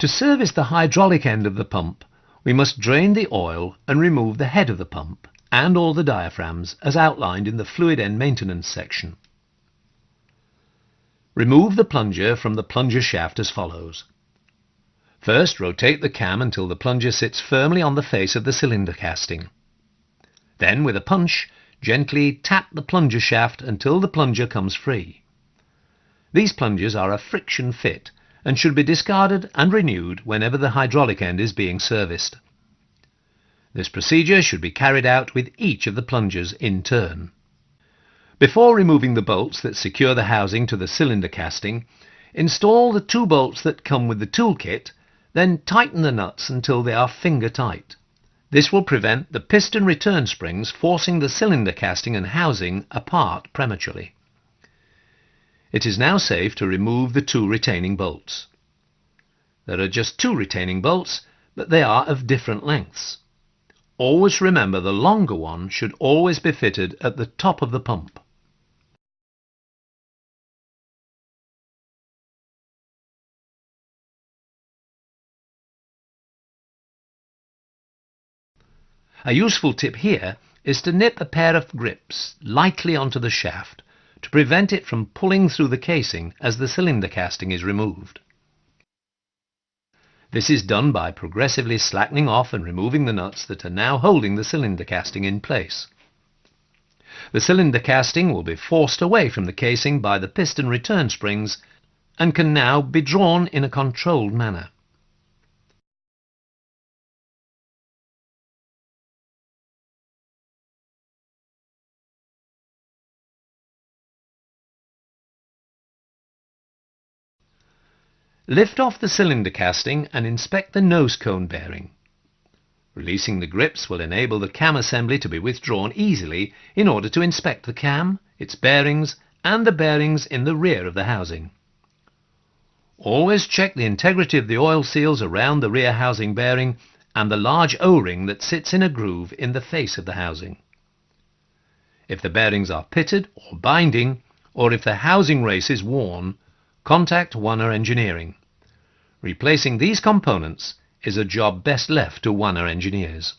To service the hydraulic end of the pump, we must drain the oil and remove the head of the pump and all the diaphragms as outlined in the fluid end maintenance section. Remove the plunger from the plunger shaft as follows. First, rotate the cam until the plunger sits firmly on the face of the cylinder casting. Then, with a punch, gently tap the plunger shaft until the plunger comes free. These plungers are a friction fit and should be discarded and renewed whenever the hydraulic end is being serviced. This procedure should be carried out with each of the plungers in turn. Before removing the bolts that secure the housing to the cylinder casting, install the 2 bolts that come with the toolkit, then tighten the nuts until they are finger tight. This will prevent the piston return springs forcing the cylinder casting and housing apart prematurely. It is now safe to remove the 2 retaining bolts. There are just 2 retaining bolts, but they are of different lengths. Always remember the longer one should always be fitted at the top of the pump. A useful tip here is to nip a pair of grips lightly onto the shaft to prevent it from pulling through the casing as the cylinder casting is removed. This is done by progressively slackening off and removing the nuts that are now holding the cylinder casting in place. The cylinder casting will be forced away from the casing by the piston return springs and can now be drawn in a controlled manner. Lift off the cylinder casting and inspect the nose cone bearing. Releasing the grips will enable the cam assembly to be withdrawn easily in order to inspect the cam, its bearings, and the bearings in the rear of the housing. Always check the integrity of the oil seals around the rear housing bearing and the large O-ring that sits in a groove in the face of the housing. If the bearings are pitted or binding, or if the housing race is worn, contact Wanner Engineering. Replacing these components is a job best left to Wanner Engineers.